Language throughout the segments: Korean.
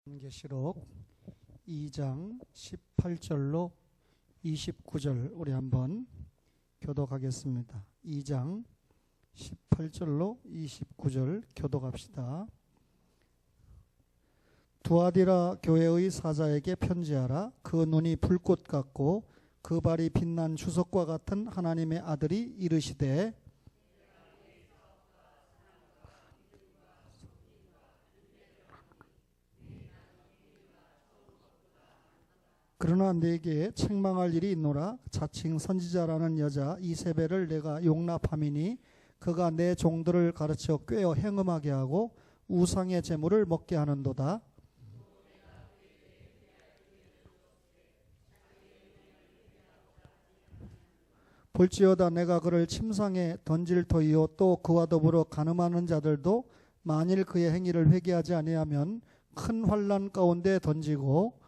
계시록 2장 18절로 29절 우리 한번 교독하겠습니다. 2장 18절로 29절 교독합시다. 두아디라 교회의 사자에게 편지하라. 그 눈이 불꽃 같고 그 발이 빛난 주석과 같은 하나님의 아들이 이르시되 그러나 내게 책망할 일이 있노라. 자칭 선지자라는 여자 이세벨을 내가 용납함이니 그가 내 종들을 가르쳐 꾀어 행음하게 하고 우상의 제물을 먹게 하는도다. 볼지어다 내가 그를 침상에 던질 터이요 또 그와 더불어 간음하는 자들도 만일 그의 행위를 회개하지 아니하면 큰 환난 가운데 던지고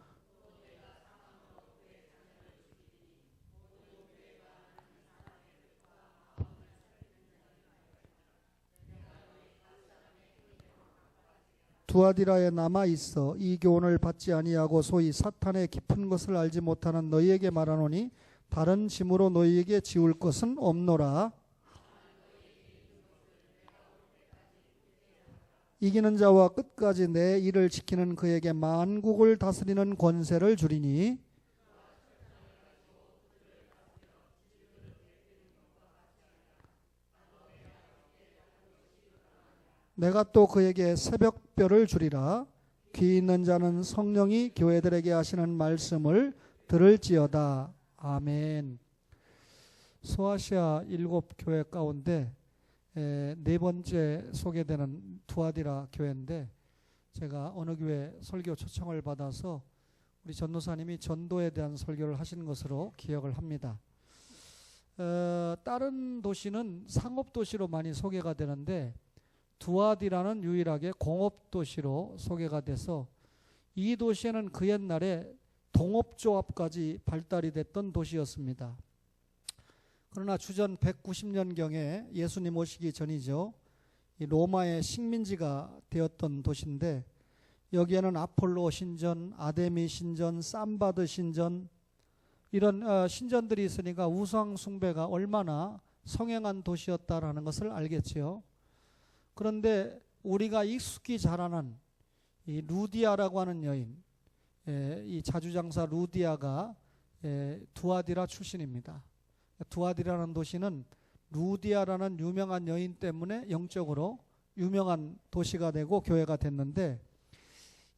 두아디라에 남아 있어 이 교훈을 받지 아니하고 소위 사탄의 깊은 것을 알지 못하는 너희에게 말하노니 다른 짐으로 너희에게 지울 것은 없노라. 이기는 자와 끝까지 내 일을 지키는 그에게 만국을 다스리는 권세를 주리니 내가 또 그에게 새벽별을 주리라. 귀 있는 자는 성령이 교회들에게 하시는 말씀을 들을지어다. 아멘. 소아시아 7교회 가운데 네 번째 소개되는 두아디라 교회인데 제가 어느 교회 설교 초청을 받아서 우리 전도사님이 전도에 대한 설교를 하신 것으로 기억을 합니다. 다른 도시는 상업도시로 많이 소개가 되는데 두아디라는 유일하게 공업도시로 소개가 돼서 이 도시에는 그 옛날에 동업조합까지 발달이 됐던 도시였습니다. 그러나 주전 190년경에 예수님 오시기 전이죠. 이 로마의 식민지가 되었던 도시인데 여기에는 아폴로 신전, 아데미 신전, 삼바드 신전 이런 신전들이 있으니까 우상 숭배가 얼마나 성행한 도시였다라는 것을 알겠지요. 그런데 우리가 익숙히 잘 아는 이 루디아라고 하는 여인, 이 자주장사 루디아가 두아디라 출신입니다. 두아디라는 도시는 루디아라는 유명한 여인 때문에 영적으로 유명한 도시가 되고 교회가 됐는데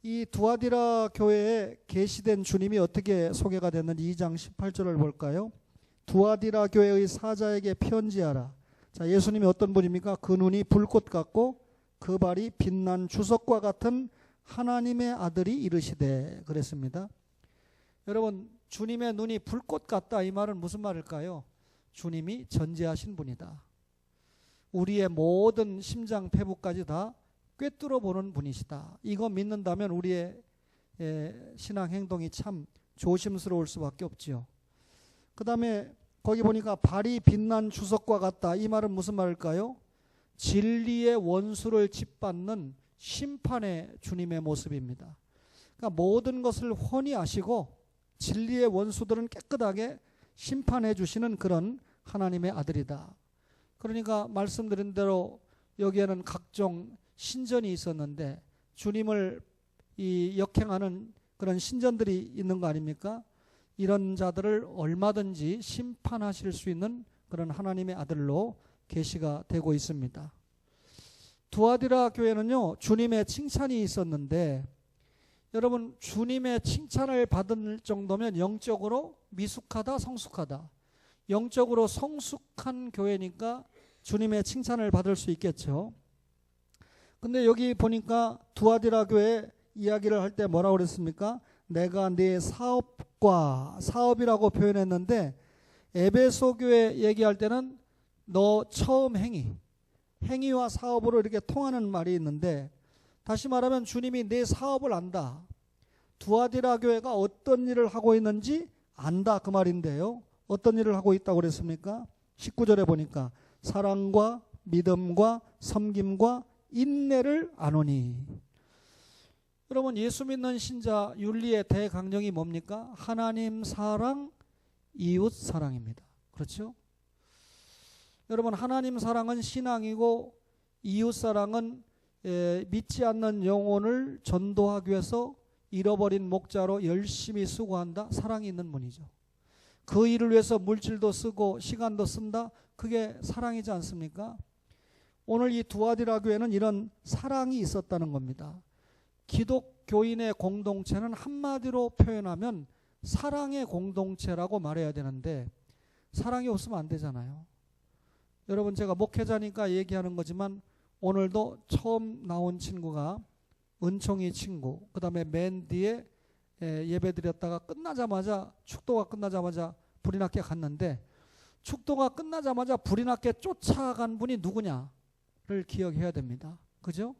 이 두아디라 교회에 계시된 주님이 어떻게 소개가 됐는지 2장 18절을 볼까요? 두아디라 교회의 사자에게 편지하라. 자, 예수님이 어떤 분입니까? 그 눈이 불꽃 같고 그 발이 빛난 주석과 같은 하나님의 아들이 이르시되 그랬습니다. 여러분, 주님의 눈이 불꽃 같다 이 말은 무슨 말일까요? 주님이 전지하신 분이다. 우리의 모든 심장 폐부까지 다 꿰뚫어 보는 분이시다. 이거 믿는다면 우리의 신앙 행동이 참 조심스러울 수밖에 없지요. 그 다음에 거기 보니까 발이 빛난 주석과 같다. 이 말은 무슨 말일까요? 진리의 원수를 짓밟는 심판의 주님의 모습입니다. 그러니까 모든 것을 훤히 아시고 진리의 원수들은 깨끗하게 심판해 주시는 그런 하나님의 아들이다. 그러니까 말씀드린 대로 여기에는 각종 신전이 있었는데 주님을 역행하는 그런 신전들이 있는 거 아닙니까? 이런 자들을 얼마든지 심판하실 수 있는 그런 하나님의 아들로 계시가 되고 있습니다. 두아디라 교회는요, 주님의 칭찬이 있었는데 여러분, 주님의 칭찬을 받을 정도면 영적으로 미숙하다, 성숙하다. 영적으로 성숙한 교회니까 주님의 칭찬을 받을 수 있겠죠. 근데 여기 보니까 두아디라 교회 이야기를 할 때 뭐라고 그랬습니까? 내가 네 사업이라고 표현했는데 에베소 교회 얘기할 때는 너 처음 행위와 사업으로 이렇게 통하는 말이 있는데 다시 말하면 주님이 내 사업을 안다. 두아디라 교회가 어떤 일을 하고 있는지 안다 그 말인데요. 어떤 일을 하고 있다고 그랬습니까? 19절에 보니까 사랑과 믿음과 섬김과 인내를 아노니 여러분, 예수 믿는 신자 윤리의 대강령이 뭡니까? 하나님 사랑, 이웃 사랑입니다. 그렇죠? 여러분, 하나님 사랑은 신앙이고 이웃 사랑은 믿지 않는 영혼을 전도하기 위해서 잃어버린 목자로 열심히 수고한다. 사랑이 있는 분이죠. 그 일을 위해서 물질도 쓰고 시간도 쓴다. 그게 사랑이지 않습니까? 오늘 이 두아디라 교회는 이런 사랑이 있었다는 겁니다. 기독교인의 공동체는 한마디로 표현하면 사랑의 공동체라고 말해야 되는데 사랑이 없으면 안 되잖아요. 여러분, 제가 목회자니까 얘기하는 거지만 오늘도 처음 나온 친구가 은총이 친구, 그 다음에 맨 뒤에 예배 드렸다가 끝나자마자, 축도가 끝나자마자 불이 났게 갔는데, 축도가 끝나자마자 불이 났게 쫓아간 분이 누구냐를 기억해야 됩니다. 그죠?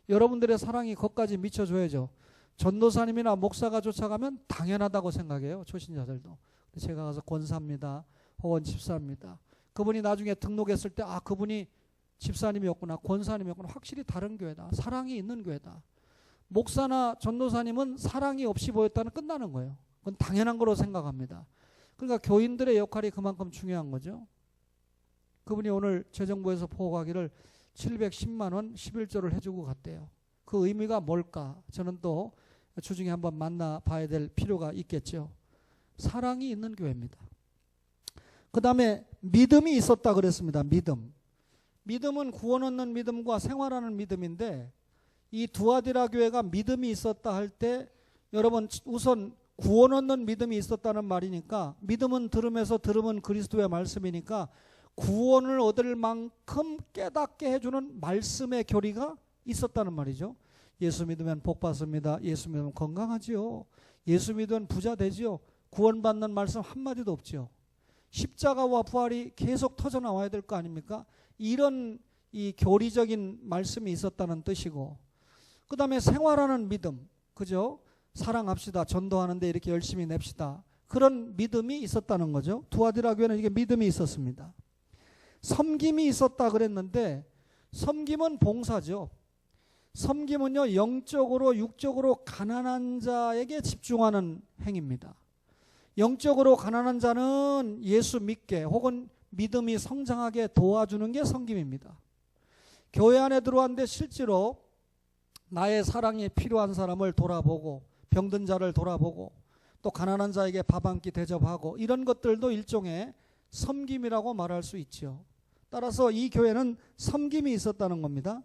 여러분들의 사랑이 거기까지 미쳐줘야죠. 전도사님이나 목사가 쫓아가면 당연하다고 생각해요. 초신자들도. 제가 가서 권사입니다, 혹은 집사입니다. 그분이 나중에 등록했을 때 그분이 집사님이었구나, 권사님이었구나. 확실히 다른 교회다. 사랑이 있는 교회다. 목사나 전도사님은 사랑이 없이 보였다는 끝나는 거예요. 그건 당연한 거로 생각합니다. 그러니까 교인들의 역할이 그만큼 중요한 거죠. 그분이 오늘 재정부에서 보고하기를 710만 원 11조를 해주고 갔대요. 그 의미가 뭘까? 저는 또 주중에 한번 만나봐야 될 필요가 있겠죠. 사랑이 있는 교회입니다. 그 다음에 믿음이 있었다 그랬습니다. 믿음은 구원 얻는 믿음과 생활하는 믿음인데, 이 두아디라 교회가 믿음이 있었다 할 때 여러분, 우선 구원 얻는 믿음이 있었다는 말이니까, 믿음은 들음에서, 들음은 그리스도의 말씀이니까 구원을 얻을 만큼 깨닫게 해주는 말씀의 교리가 있었다는 말이죠. 예수 믿으면 복 받습니다. 예수 믿으면 건강하지요. 예수 믿으면 부자 되지요. 구원받는 말씀 한마디도 없죠. 십자가와 부활이 계속 터져 나와야 될 거 아닙니까? 이런 이 교리적인 말씀이 있었다는 뜻이고, 그 다음에 생활하는 믿음, 그죠? 사랑합시다. 전도하는데 이렇게 열심히 냅시다. 그런 믿음이 있었다는 거죠. 두아디라 교회는 이게 믿음이 있었습니다. 섬김이 있었다 그랬는데, 섬김은 봉사죠. 섬김은요, 영적으로 육적으로 가난한 자에게 집중하는 행위입니다. 영적으로 가난한 자는 예수 믿게 혹은 믿음이 성장하게 도와주는 게 섬김입니다. 교회 안에 들어왔는데 실제로 나의 사랑이 필요한 사람을 돌아보고, 병든 자를 돌아보고, 또 가난한 자에게 밥 한 끼 대접하고, 이런 것들도 일종의 섬김이라고 말할 수 있죠. 따라서 이 교회는 섬김이 있었다는 겁니다.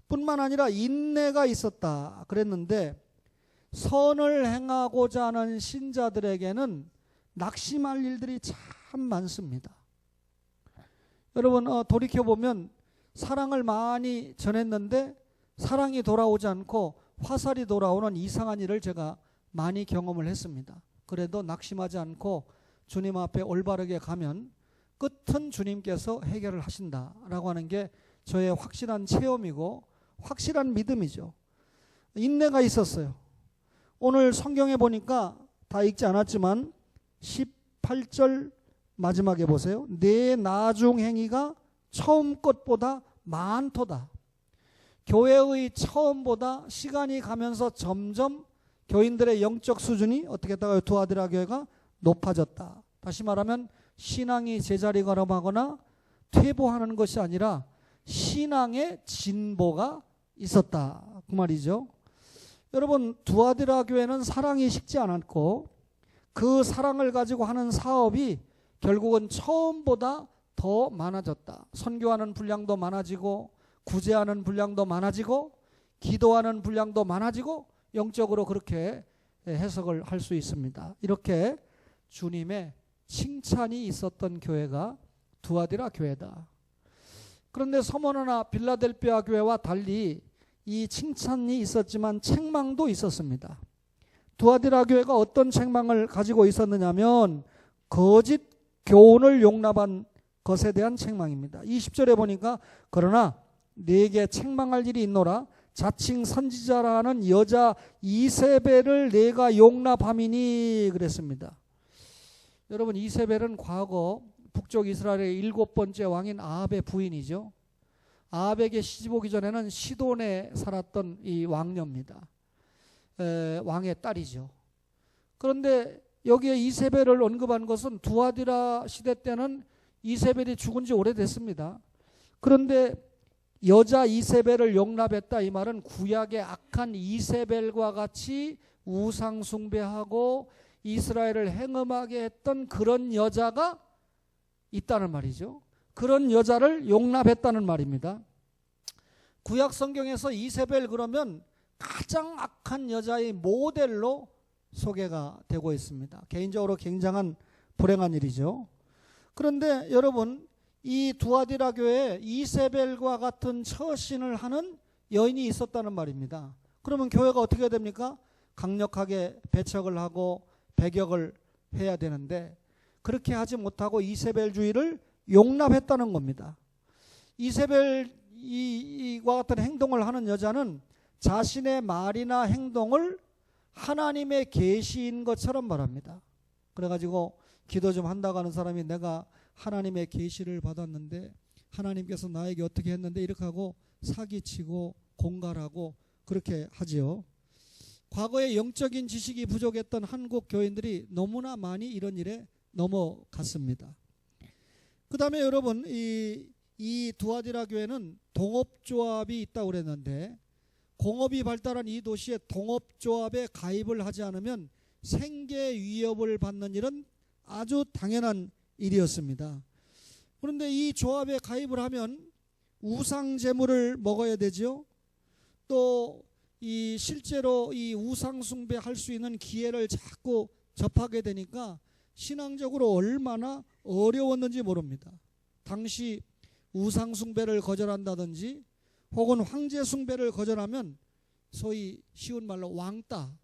뿐만 아니라 인내가 있었다 그랬는데, 선을 행하고자 하는 신자들에게는 낙심할 일들이 참 많습니다. 여러분, 돌이켜보면 사랑을 많이 전했는데 사랑이 돌아오지 않고 화살이 돌아오는 이상한 일을 제가 많이 경험을 했습니다. 그래도 낙심하지 않고 주님 앞에 올바르게 가면 끝은 주님께서 해결을 하신다라고 하는 게 저의 확실한 체험이고 확실한 믿음이죠. 인내가 있었어요. 오늘 성경에 보니까 다 읽지 않았지만 18절 마지막에 보세요. 내 나중 행위가 처음 것보다 많도다. 교회의 처음보다 시간이 가면서 점점 교인들의 영적 수준이 어떻게 했다가요? 두아디라 교회가 높아졌다. 다시 말하면 신앙이 제자리 걸음하거나 퇴보하는 것이 아니라 신앙의 진보가 있었다. 그 말이죠. 여러분, 두아디라 교회는 사랑이 식지 않았고 그 사랑을 가지고 하는 사업이 결국은 처음보다 더 많아졌다. 선교하는 분량도 많아지고 구제하는 분량도 많아지고 기도하는 분량도 많아지고 영적으로 그렇게 해석을 할 수 있습니다. 이렇게 주님의 칭찬이 있었던 교회가 두아디라 교회다. 그런데 서머나나 빌라델피아 교회와 달리 이 칭찬이 있었지만 책망도 있었습니다. 두아디라 교회가 어떤 책망을 가지고 있었느냐면 거짓 교훈을 용납한 것에 대한 책망입니다. 20절에 보니까 그러나 네게 책망할 일이 있노라. 자칭 선지자라는 여자 이세벨을 내가 용납함이니 그랬습니다. 여러분, 이세벨은 과거 북쪽 이스라엘의 7번째 왕인 아합의 부인이죠. 아합에게 시집 오기 전에는 시돈에 살았던 이 왕녀입니다. 왕의 딸이죠. 그런데 여기에 이세벨을 언급한 것은 두아디라 시대 때는 이세벨이 죽은 지 오래됐습니다. 그런데 여자 이세벨을 용납했다 이 말은 구약의 악한 이세벨과 같이 우상 숭배하고 이스라엘을 행음하게 했던 그런 여자가 있다는 말이죠. 그런 여자를 용납했다는 말입니다. 구약 성경에서 이세벨 그러면 가장 악한 여자의 모델로 소개가 되고 있습니다. 개인적으로 굉장한 불행한 일이죠. 그런데 여러분, 이 두아디라 교회에 이세벨과 같은 처신을 하는 여인이 있었다는 말입니다. 그러면 교회가 어떻게 됩니까? 강력하게 배척을 하고 배격을 해야 되는데 그렇게 하지 못하고 이세벨주의를 용납했다는 겁니다. 이세벨과 같은 행동을 하는 여자는 자신의 말이나 행동을 하나님의 계시인 것처럼 말합니다. 그래가지고 기도 좀 한다고 하는 사람이 내가 하나님의 계시를 받았는데 하나님께서 나에게 어떻게 했는데 이렇게 하고 사기치고 공갈하고 그렇게 하지요. 과거에 영적인 지식이 부족했던 한국 교인들이 너무나 많이 이런 일에 넘어갔습니다. 그 다음에 여러분 이 두아디라 교회는 동업조합이 있다고 그랬는데 공업이 발달한 이 도시에 동업조합에 가입을 하지 않으면 생계 위협을 받는 일은 아주 당연한 일이었습니다. 그런데 이 조합에 가입을 하면 우상 제물을 먹어야 되죠. 또 이 실제로 이 우상 숭배할 수 있는 기회를 자꾸 접하게 되니까 신앙적으로 얼마나 어려웠는지 모릅니다. 당시 우상 숭배를 거절한다든지 혹은 황제 숭배를 거절하면 소위 쉬운 말로 왕따,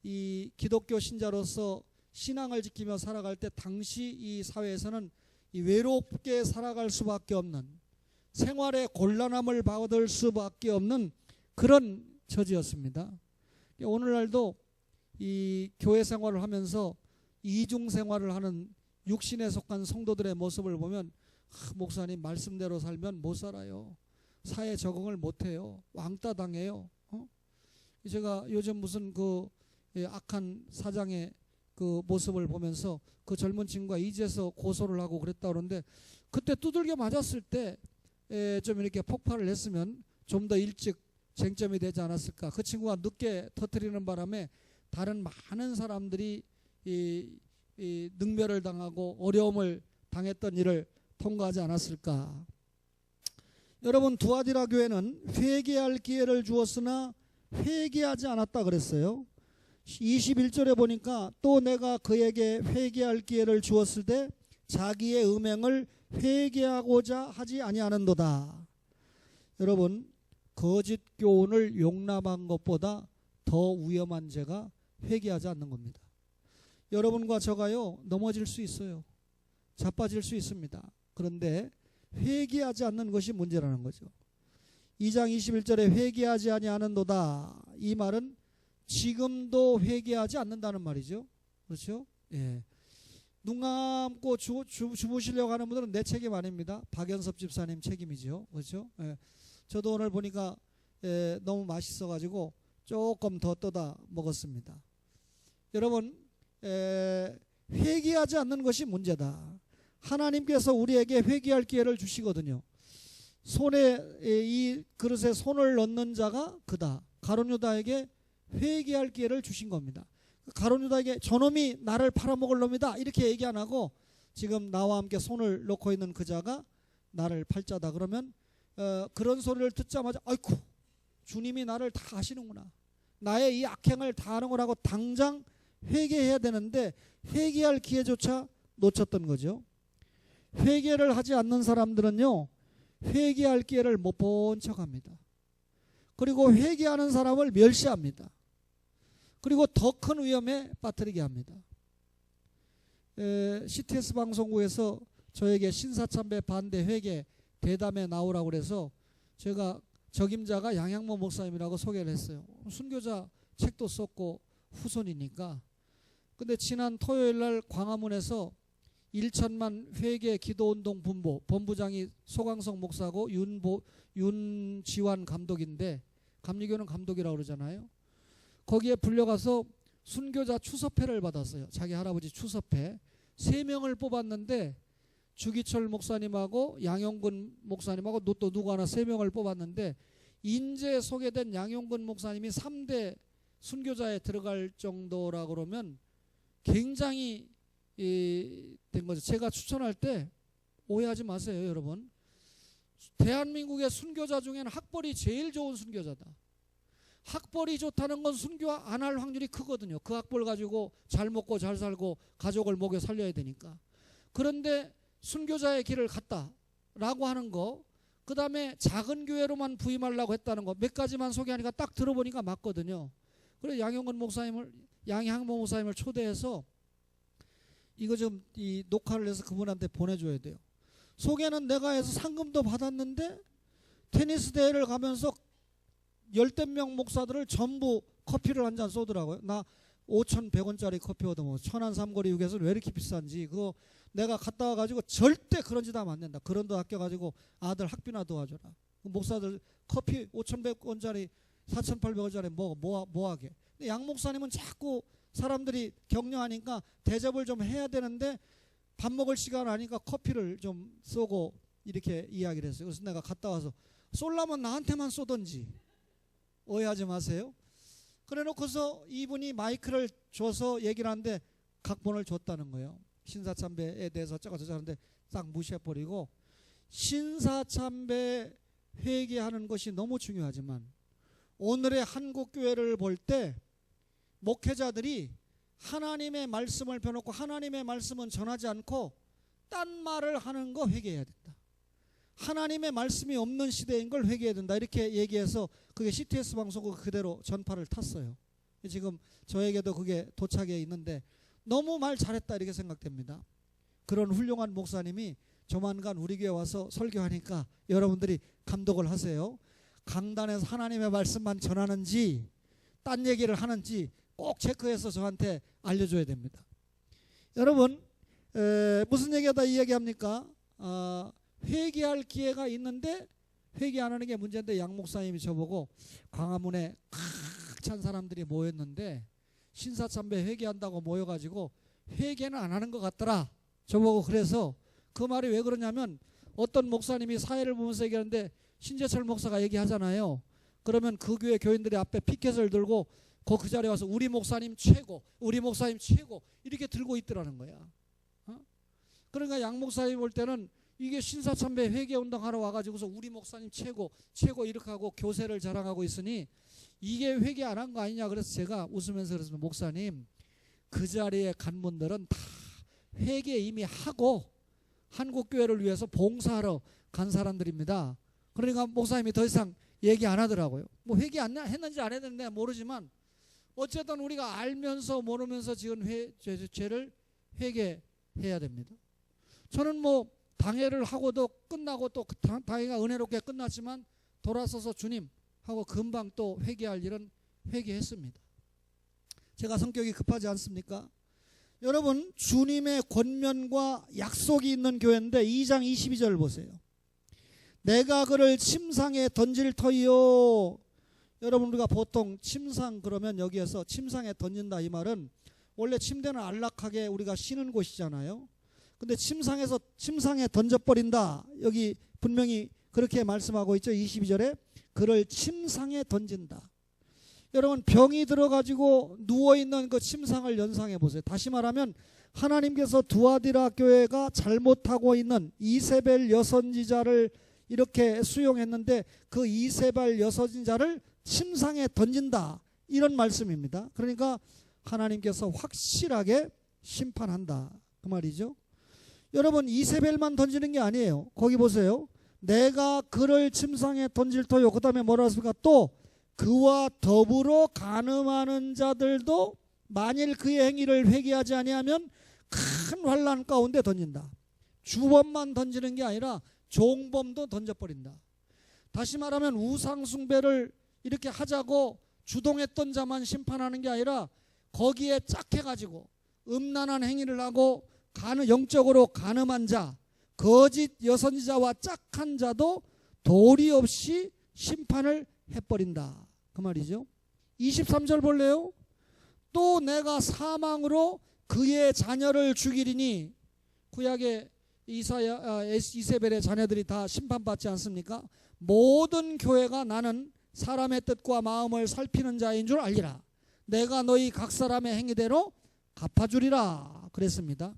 이 기독교 신자로서 신앙을 지키며 살아갈 때 당시 이 사회에서는 이 외롭게 살아갈 수밖에 없는 생활의 곤란함을 받을 수밖에 없는 그런 처지였습니다. 오늘날도 이 교회 생활을 하면서 이중 생활을 하는 육신에 속한 성도들의 모습을 보면 목사님 말씀대로 살면 못 살아요. 사회 적응을 못해요. 왕따 당해요. 제가 요즘 무슨 그 악한 사장의 그 모습을 보면서 그 젊은 친구가 이제서 고소를 하고 그랬다 그러는데 그때 두들겨 맞았을 때 좀 이렇게 폭발을 했으면 좀 더 일찍 쟁점이 되지 않았을까. 그 친구가 늦게 터뜨리는 바람에 다른 많은 사람들이 이 능멸을 당하고 어려움을 당했던 일을 통과하지 않았을까. 여러분, 두아디라 교회는 회개할 기회를 주었으나 회개하지 않았다 그랬어요. 21절에 보니까 또 내가 그에게 회개할 기회를 주었을 때 자기의 음행을 회개하고자 하지 아니하는도다. 여러분, 거짓 교훈을 용납한 것보다 더 위험한 죄가 회개하지 않는 겁니다. 여러분과 저가요 넘어질 수 있어요. 자빠질 수 있습니다. 그런데 회개하지 않는 것이 문제라는 거죠. 2장 21절에 회개하지 아니하는도다. 이 말은 지금도 회개하지 않는다는 말이죠. 그렇죠? 예. 눈 감고 주무시려고 하는 분들은 내 책임 아닙니다. 박연섭 집사님 책임이죠. 그렇죠? 예. 저도 오늘 보니까 너무 맛있어가지고 조금 더 떠다 먹었습니다. 여러분, 회개하지 않는 것이 문제다. 하나님께서 우리에게 회개할 기회를 주시거든요. 손에 이 그릇에 손을 넣는 자가 그다. 가룟 유다에게 회개할 기회를 주신 겁니다. 가룟 유다에게 저놈이 나를 팔아먹을 놈이다 이렇게 얘기 안 하고 지금 나와 함께 손을 놓고 있는 그 자가 나를 팔자다. 그러면 그런 소리를 듣자마자 아이쿠 주님이 나를 다 아시는구나. 나의 이 악행을 다 아는 거라고 당장 회개해야 되는데 회개할 기회조차 놓쳤던 거죠. 회개를 하지 않는 사람들은요 회개할 기회를 못 본 척합니다. 그리고 회개하는 사람을 멸시합니다. 그리고 더 큰 위험에 빠뜨리게 합니다. CTS 방송국에서 저에게 신사참배 반대 회개 대담에 나오라고 그래서 제가 적임자가 양양모 목사님이라고 소개를 했어요. 순교자 책도 썼고 후손이니까. 근데 지난 토요일 날 광화문에서 1천만 회개 기도운동 본부장이 소강성 목사고 윤지환 감독인데 감리교는 감독이라고 그러잖아요. 거기에 불려가서 순교자 추섭회를 받았어요. 자기 할아버지 추섭회 3명을 뽑았는데 주기철 목사님하고 양용근 목사님하고 또 누구 하나 3명을 뽑았는데 인제 소개된 양용근 목사님이 3대 순교자에 들어갈 정도라 그러면 굉장히 된 거죠. 제가 추천할 때 오해하지 마세요, 여러분. 대한민국의 순교자 중에는 학벌이 제일 좋은 순교자다. 학벌이 좋다는 건 순교 안 할 확률이 크거든요. 그 학벌 가지고 잘 먹고 잘 살고 가족을 먹여 살려야 되니까. 그런데 순교자의 길을 갔다라고 하는 거, 그 다음에 작은 교회로만 부임하려고 했다는 거 몇 가지만 소개하니까 딱 들어보니까 맞거든요. 그래서 양형근 목사님을, 양향모 목사님을 초대해서 이거 좀 이 녹화를 해서 그분한테 보내줘야 돼요. 소개는 내가 해서 상금도 받았는데 테니스 대회를 가면서 열댓 명 목사들을 전부 커피를 한 잔 쏘더라고요. 나 5,100원짜리 커피 얻어먹어. 천안 삼거리 6에서 왜 이렇게 비싼지. 그거 내가 갔다 와가지고 절대 그런 짓 하면 안 된다. 그런 돈 아껴가지고 아들 학비나 도와줘라. 목사들 커피 5,100원짜리 4,800원짜리 뭐 하게. 근데 양 목사님은 자꾸 사람들이 격려하니까 대접을 좀 해야 되는데 밥 먹을 시간 아니까 커피를 좀 쏘고 이렇게 이야기를 했어요. 그래서 내가 갔다 와서 쏠라면 나한테만 쏘던지. 오해하지 마세요. 그래 놓고서 이분이 마이크를 줘서 얘기를 하는데 각본을 줬다는 거예요. 신사참배에 대해서 어쩌고저쩌고 하는데 싹 무시해버리고, 신사참배 회개하는 것이 너무 중요하지만 오늘의 한국교회를 볼 때 목회자들이 하나님의 말씀을 펴놓고 하나님의 말씀은 전하지 않고 딴 말을 하는 거 회개해야 된다. 하나님의 말씀이 없는 시대인 걸 회개해야 된다. 이렇게 얘기해서 그게 CTS 방송국 그대로 전파를 탔어요. 지금 저에게도 그게 도착해 있는데 너무 말 잘했다 이렇게 생각됩니다. 그런 훌륭한 목사님이 조만간 우리 교회 와서 설교하니까 여러분들이 감독을 하세요. 강단에서 하나님의 말씀만 전하는지 딴 얘기를 하는지 꼭 체크해서 저한테 알려줘야 됩니다. 여러분, 무슨 얘기하다 이 얘기합니까? 회개할 기회가 있는데 회개 안 하는 게 문제인데, 양 목사님이 저보고 광화문에 꽉 찬 사람들이 모였는데 신사참배 회개한다고 모여가지고 회개는 안 하는 것 같더라. 저보고 그래서 그 말이 왜 그러냐면, 어떤 목사님이 사회를 보면서 얘기하는데 신재철 목사가 얘기하잖아요. 그러면 그 교회 교인들이 앞에 피켓을 들고 그 자리에 와서 우리 목사님 최고, 우리 목사님 최고 이렇게 들고 있더라는 거야. 그러니까 양 목사님 볼 때는 이게 신사참배 회개운동 하러 와가지고서 우리 목사님 최고 최고 이렇게 하고 교세를 자랑하고 있으니 이게 회개 안 한 거 아니냐. 그래서 제가 웃으면서 그랬습니다. 목사님, 그 자리에 간 분들은 다 회개 이미 하고 한국교회를 위해서 봉사하러 간 사람들입니다. 그러니까 목사님이 더 이상 얘기 안 하더라고요. 뭐 회개 안 했는지 안 했는지 모르지만 어쨌든 우리가 알면서 모르면서 지은 죄를 회개해야 됩니다. 저는 뭐 당회를 하고도 끝나고 또 당회가 은혜롭게 끝났지만 돌아서서 주님 하고 금방 또 회개할 일은 회개했습니다. 제가 성격이 급하지 않습니까? 여러분, 주님의 권면과 약속이 있는 교회인데 2장 22절 보세요. 내가 그를 침상에 던질 터이요. 여러분, 우리가 보통 침상 그러면 여기에서 침상에 던진다 이 말은 원래 침대는 안락하게 우리가 쉬는 곳이잖아요. 근데 침상에 던져버린다. 여기 분명히 그렇게 말씀하고 있죠. 22절에 그를 침상에 던진다. 여러분, 병이 들어가지고 누워있는 그 침상을 연상해 보세요. 다시 말하면 하나님께서 두아디라 교회가 잘못하고 있는 이세벨 여선지자를 이렇게 수용했는데 그 이세벨 여선지자를 침상에 던진다. 이런 말씀입니다. 그러니까 하나님께서 확실하게 심판한다. 그 말이죠. 여러분, 이세벨만 던지는 게 아니에요. 거기 보세요. 내가 그를 침상에 던질 터요. 그 다음에 뭐라 했습니까? 또 그와 더불어 간음하는 자들도 만일 그의 행위를 회개하지 아니하면 큰 환난 가운데 던진다. 주범만 던지는 게 아니라 종범도 던져버린다. 다시 말하면 우상숭배를 이렇게 하자고 주동했던 자만 심판하는 게 아니라 거기에 짝해가지고 음란한 행위를 하고 영적으로 간음한 자, 거짓 여선지자와 짝한 자도 도리 없이 심판을 해버린다. 그 말이죠. 23절 볼래요? 또 내가 사망으로 그의 자녀를 죽이리니, 구약의 이세벨의 자녀들이 다 심판받지 않습니까? 모든 교회가 나는 사람의 뜻과 마음을 살피는 자인 줄 알리라. 내가 너희 각 사람의 행위대로 갚아주리라 그랬습니다.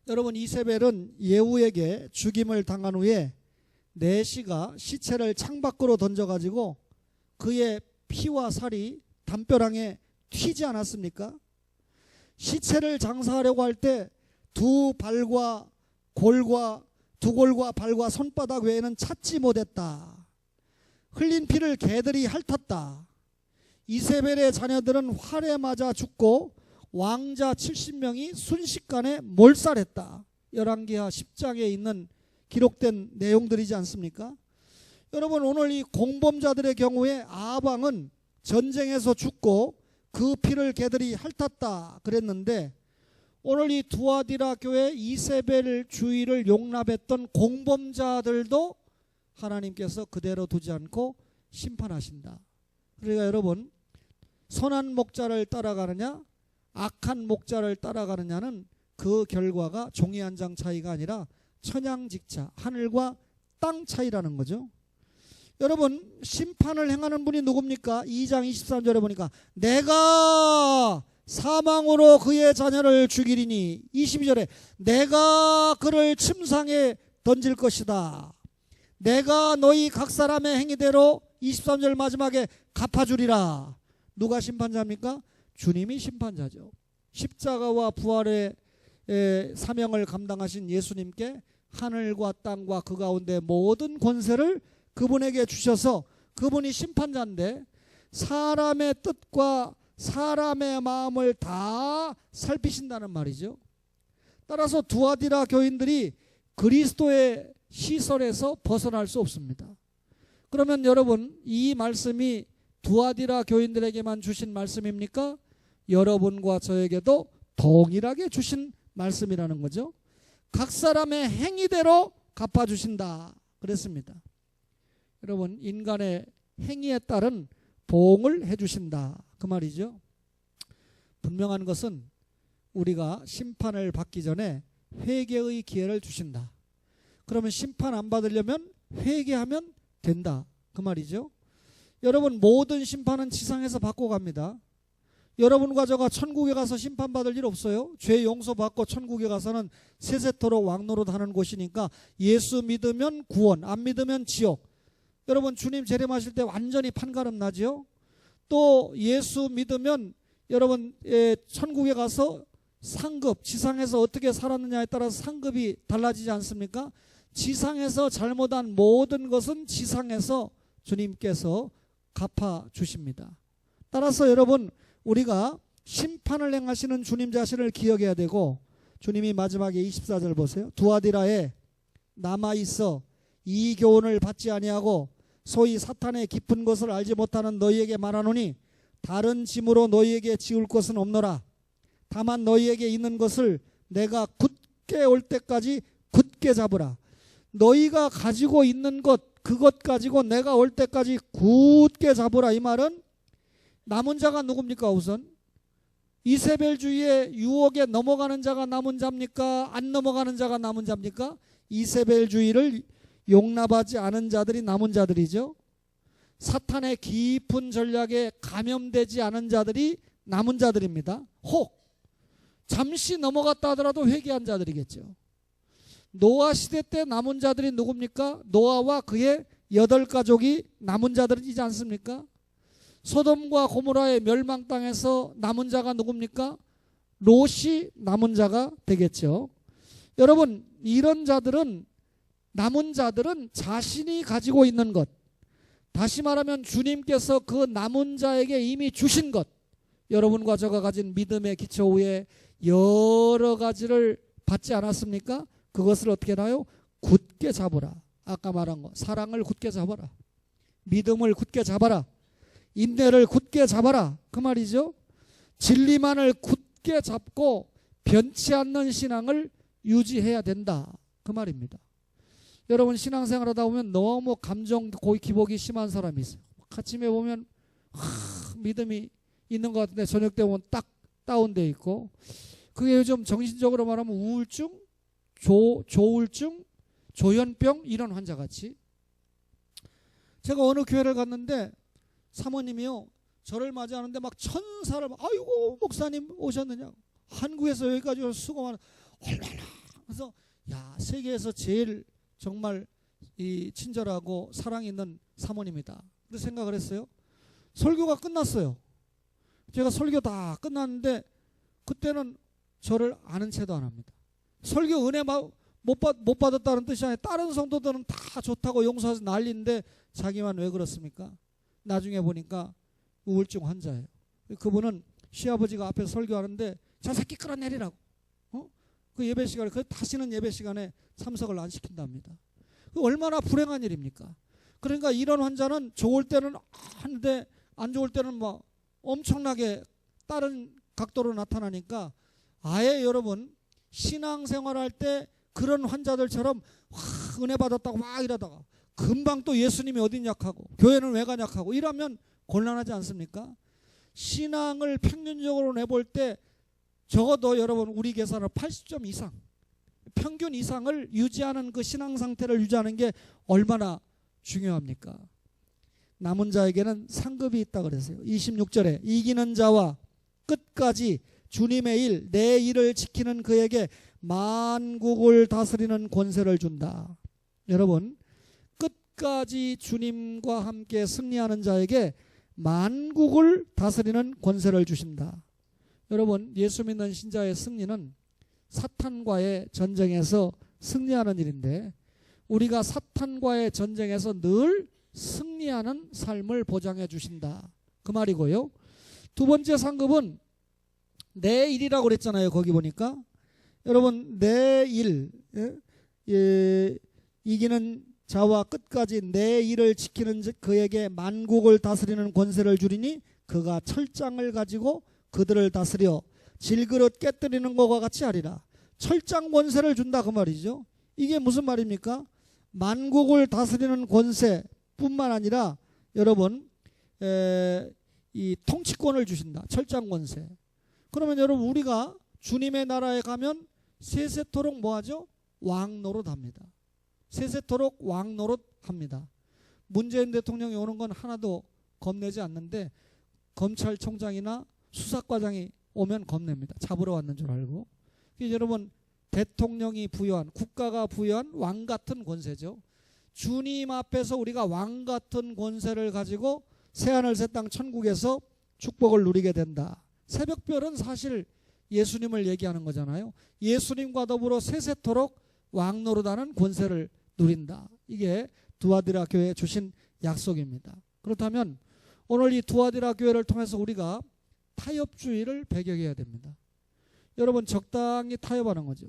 여러분, 이세벨은 예후에게 죽임을 당한 후에 내시가 시체를 창밖으로 던져가지고 그의 피와 살이 담벼락에 튀지 않았습니까? 시체를 장사하려고 할 때 두 골과 발과 손바닥 외에는 찾지 못했다. 흘린 피를 개들이 핥았다. 이세벨의 자녀들은 활에 맞아 죽고 왕자 70명이 순식간에 몰살했다. 열왕기하 10장에 있는 기록된 내용들이지 않습니까? 여러분, 오늘 이 공범자들의 경우에 아합왕은 전쟁에서 죽고 그 피를 개들이 핥았다 그랬는데, 오늘 이 두아디라 교회 이세벨 주의를 용납했던 공범자들도 하나님께서 그대로 두지 않고 심판하신다. 그러니까 여러분, 선한 목자를 따라가느냐 악한 목자를 따라가느냐는 그 결과가 종이 한 장 차이가 아니라 천양직차, 하늘과 땅 차이라는 거죠. 여러분, 심판을 행하는 분이 누굽니까? 2장 23절에 보니까 내가 사망으로 그의 자녀를 죽이리니, 22절에 내가 그를 침상에 던질 것이다. 내가 너희 각 사람의 행위대로 23절 마지막에 갚아주리라. 누가 심판자입니까? 주님이 심판자죠. 십자가와 부활의 사명을 감당하신 예수님께 하늘과 땅과 그 가운데 모든 권세를 그분에게 주셔서 그분이 심판자인데, 사람의 뜻과 사람의 마음을 다 살피신다는 말이죠. 따라서 두아디라 교인들이 그리스도의 시설에서 벗어날 수 없습니다. 그러면 여러분, 이 말씀이 두아디라 교인들에게만 주신 말씀입니까? 여러분과 저에게도 동일하게 주신 말씀이라는 거죠. 각 사람의 행위대로 갚아주신다 그랬습니다. 여러분, 인간의 행위에 따른 보응을 해주신다 그 말이죠. 분명한 것은 우리가 심판을 받기 전에 회개의 기회를 주신다. 그러면 심판 안 받으려면 회개하면 된다 그 말이죠. 여러분, 모든 심판은 지상에서 받고 갑니다. 여러분과 저가 천국에 가서 심판받을 일 없어요. 죄 용서받고 천국에 가서는 세세토록 왕노릇 하는 곳이니까 예수 믿으면 구원, 안 믿으면 지옥. 여러분, 주님 재림하실 때 완전히 판가름 나죠. 또 예수 믿으면 여러분 천국에 가서 상급, 지상에서 어떻게 살았느냐에 따라서 상급이 달라지지 않습니까? 지상에서 잘못한 모든 것은 지상에서 주님께서 갚아주십니다. 따라서 여러분, 우리가 심판을 행하시는 주님 자신을 기억해야 되고, 주님이 마지막에 24절 보세요. 두아디라에 남아있어 이 교훈을 받지 아니하고 소위 사탄의 깊은 것을 알지 못하는 너희에게 말하노니, 다른 짐으로 너희에게 지울 것은 없노라. 다만 너희에게 있는 것을 내가 굳게 올 때까지 굳게 잡으라. 너희가 가지고 있는 것, 그것 가지고 내가 올 때까지 굳게 잡으라. 이 말은 남은 자가 누굽니까? 우선 이세벨주의의 유혹에 넘어가는 자가 남은 자입니까? 안 넘어가는 자가 남은 자입니까? 이세벨주의를 용납하지 않은 자들이 남은 자들이죠. 사탄의 깊은 전략에 감염되지 않은 자들이 남은 자들입니다. 혹 잠시 넘어갔다 하더라도 회개한 자들이겠죠. 노아 시대 때 남은 자들이 누굽니까? 노아와 그의 8가족이 남은 자들이지 않습니까? 소돔과 고모라의 멸망 땅에서 남은 자가 누굽니까? 롯이 남은 자가 되겠죠. 여러분, 이런 자들은, 남은 자들은 자신이 가지고 있는 것, 다시 말하면 주님께서 그 남은 자에게 이미 주신 것, 여러분과 저가 가진 믿음의 기초 위에 여러 가지를 받지 않았습니까? 그것을 어떻게 하나요? 굳게 잡으라. 아까 말한 거, 사랑을 굳게 잡아라, 믿음을 굳게 잡아라, 인내를 굳게 잡아라 그 말이죠. 진리만을 굳게 잡고 변치 않는 신앙을 유지해야 된다 그 말입니다. 여러분, 신앙생활 하다 보면 너무 감정 기복이 심한 사람이 있어요. 아침에 보면 믿음이 있는 것 같은데 저녁 때 보면 딱 다운돼 있고, 그게 요즘 정신적으로 말하면 우울증, 조울증, 조현병 이런 환자같이. 제가 어느 교회를 갔는데 사모님이요 저를 맞이하는데 막 천사를 아이고 목사님 오셨느냐, 한국에서 여기까지 오셔서 수고 많아, 얼마나. 그래서 야, 세계에서 제일 정말 이 친절하고 사랑 있는 사모님이다. 그래서 생각을 했어요. 설교가 끝났어요. 제가 설교 다 끝났는데 그때는 저를 아는 채도 안 합니다. 설교 은혜 못 받았다는 뜻이 아니라 다른 성도들은 다 좋다고 용서해서 난리인데 자기만 왜 그렇습니까? 나중에 보니까 우울증 환자예요. 그분은 시아버지가 앞에서 설교하는데 저 새끼 끌어내리라고, 그 예배 시간에, 그 다시는 예배 시간에 참석을 안 시킨답니다. 얼마나 불행한 일입니까? 그러니까 이런 환자는 좋을 때는 하는데 안 좋을 때는 뭐 엄청나게 다른 각도로 나타나니까, 아예 여러분 신앙생활할 때 그런 환자들처럼 은혜 받았다고 막 이러다가 금방 또 예수님이 어딨냐하고 교회는 왜 가냐하고 이러면 곤란하지 않습니까? 신앙을 평균적으로 내볼 때 적어도 여러분 우리 계산으로 80점 이상, 평균 이상을 유지하는 그 신앙 상태를 유지하는 게 얼마나 중요합니까? 남은 자에게는 상급이 있다 그랬어요. 26절에 이기는 자와 끝까지 주님의 일, 내 일을 지키는 그에게 만국을 다스리는 권세를 준다. 여러분, 끝까지 주님과 함께 승리하는 자에게 만국을 다스리는 권세를 주신다. 여러분, 예수 믿는 신자의 승리는 사탄과의 전쟁에서 승리하는 일인데, 우리가 사탄과의 전쟁에서 늘 승리하는 삶을 보장해 주신다, 그 말이고요. 두 번째 상급은 내 일이라고 그랬잖아요. 거기 보니까 여러분, 내 일, 이기는 자와 끝까지 내 일을 지키는 그에게 만국을 다스리는 권세를 주리니 그가 철장을 가지고 그들을 다스려 질그릇 깨뜨리는 것과 같이 하리라. 철장 권세를 준다, 그 말이죠. 이게 무슨 말입니까? 만국을 다스리는 권세뿐만 아니라 여러분 이 통치권을 주신다. 철장 권세. 그러면 여러분, 우리가 주님의 나라에 가면 세세토록 뭐하죠? 왕노릇합니다. 세세토록 왕노릇합니다. 문재인 대통령이 오는 건 하나도 겁내지 않는데 검찰총장이나 수사과장이 오면 겁냅니다. 잡으러 왔는 줄 알고. 여러분, 대통령이 부여한, 국가가 부여한 왕같은 권세죠. 주님 앞에서 우리가 왕같은 권세를 가지고 새하늘 새 땅 천국에서 축복을 누리게 된다. 새벽별은 사실 예수님을 얘기하는 거잖아요. 예수님과 더불어 세세토록 왕노릇하는 권세를 누린다. 이게 두아디라 교회에 주신 약속입니다. 그렇다면 오늘 이 두아디라 교회를 통해서 우리가 타협주의를 배격해야 됩니다. 여러분, 적당히 타협하는 거죠.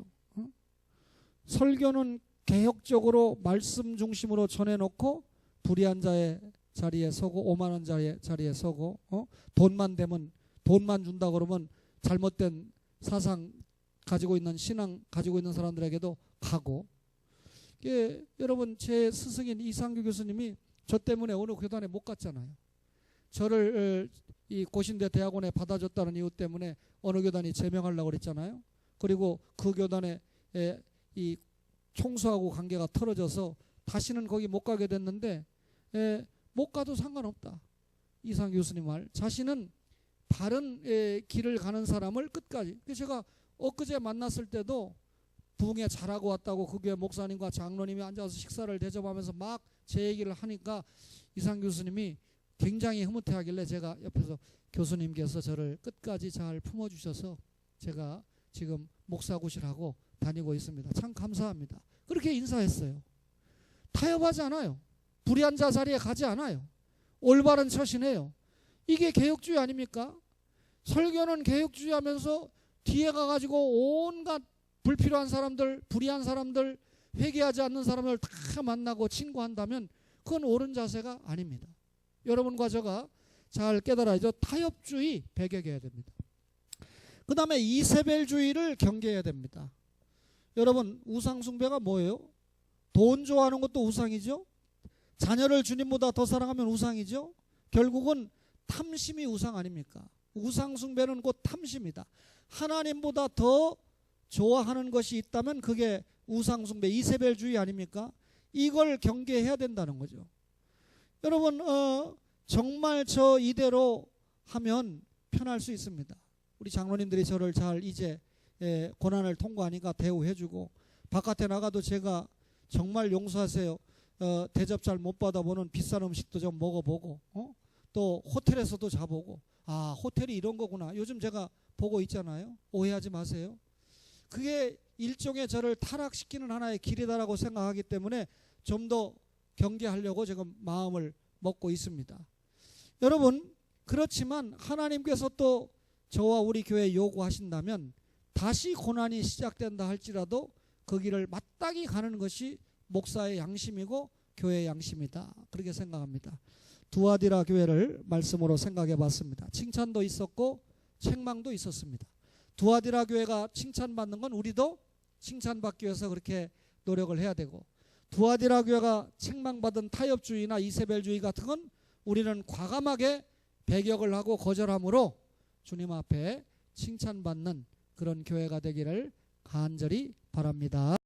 설교는 개혁적으로 말씀 중심으로 전해놓고 불의한 자의 자리에 서고 오만한 자의 자리에 서고, 돈만 되면, 돈만 준다 그러면 잘못된 사상 가지고 있는, 신앙 가지고 있는 사람들에게도 가고. 여러분, 제 스승인 이상규 교수님이 저 때문에 어느 교단에 못 갔잖아요. 저를 이 고신대 대학원에 받아줬다는 이유 때문에 어느 교단이 제명하려고 그랬잖아요. 그리고 그 교단에 이 총수하고 관계가 틀어져서 다시는 거기 못 가게 됐는데, 못 가도 상관없다. 이상규 교수님 말. 자신은 바른 길을 가는 사람을 끝까지. 제가 엊그제 만났을 때도 부흥회 잘하고 왔다고 그 교회 목사님과 장로님이 앉아서 식사를 대접하면서 막 제 얘기를 하니까 이상규 교수님이 굉장히 흐뭇해하길래 제가 옆에서 교수님께서 저를 끝까지 잘 품어주셔서 제가 지금 목사구실하고 다니고 있습니다. 참 감사합니다. 그렇게 인사했어요. 타협하지 않아요. 불의한 자 자리에 가지 않아요. 올바른 처신해요. 이게 개혁주의 아닙니까? 설교는 개혁주의 하면서 뒤에 가가지고 온갖 불필요한 사람들, 불의한 사람들, 회개하지 않는 사람들 다 만나고 친구한다면 그건 옳은 자세가 아닙니다. 여러분과 제가 잘 깨달아야죠. 타협주의 배격해야 됩니다. 그 다음에 이세벨주의를 경계해야 됩니다. 여러분, 우상숭배가 뭐예요? 돈 좋아하는 것도 우상이죠. 자녀를 주님보다 더 사랑하면 우상이죠. 결국은 탐심이 우상 아닙니까? 우상 숭배는 곧 탐심이다. 하나님보다 더 좋아하는 것이 있다면 그게 우상 숭배, 이세벨주의 아닙니까? 이걸 경계해야 된다는 거죠. 여러분, 정말 저 이대로 하면 편할 수 있습니다. 우리 장로님들이 저를 잘 이제 고난을 통과하니까 대우해주고, 바깥에 나가도 제가 정말 용서하세요, 대접 잘 못 받아보는 비싼 음식도 좀 먹어보고, 또 호텔에서도 자보고, 아, 호텔이 이런 거구나. 요즘 제가 보고 있잖아요. 오해하지 마세요. 그게 일종의 저를 타락시키는 하나의 길이다라고 생각하기 때문에 좀 더 경계하려고 지금 마음을 먹고 있습니다. 여러분, 그렇지만 하나님께서 또 저와 우리 교회에 요구하신다면 다시 고난이 시작된다 할지라도 그 길을 마땅히 가는 것이 목사의 양심이고 교회의 양심이다, 그렇게 생각합니다. 두아디라 교회를 말씀으로 생각해 봤습니다. 칭찬도 있었고 책망도 있었습니다. 두아디라 교회가 칭찬받는 건 우리도 칭찬받기 위해서 그렇게 노력을 해야 되고, 두아디라 교회가 책망받은 타협주의나 이세벨주의 같은 건 우리는 과감하게 배격을 하고 거절함으로 주님 앞에 칭찬받는 그런 교회가 되기를 간절히 바랍니다.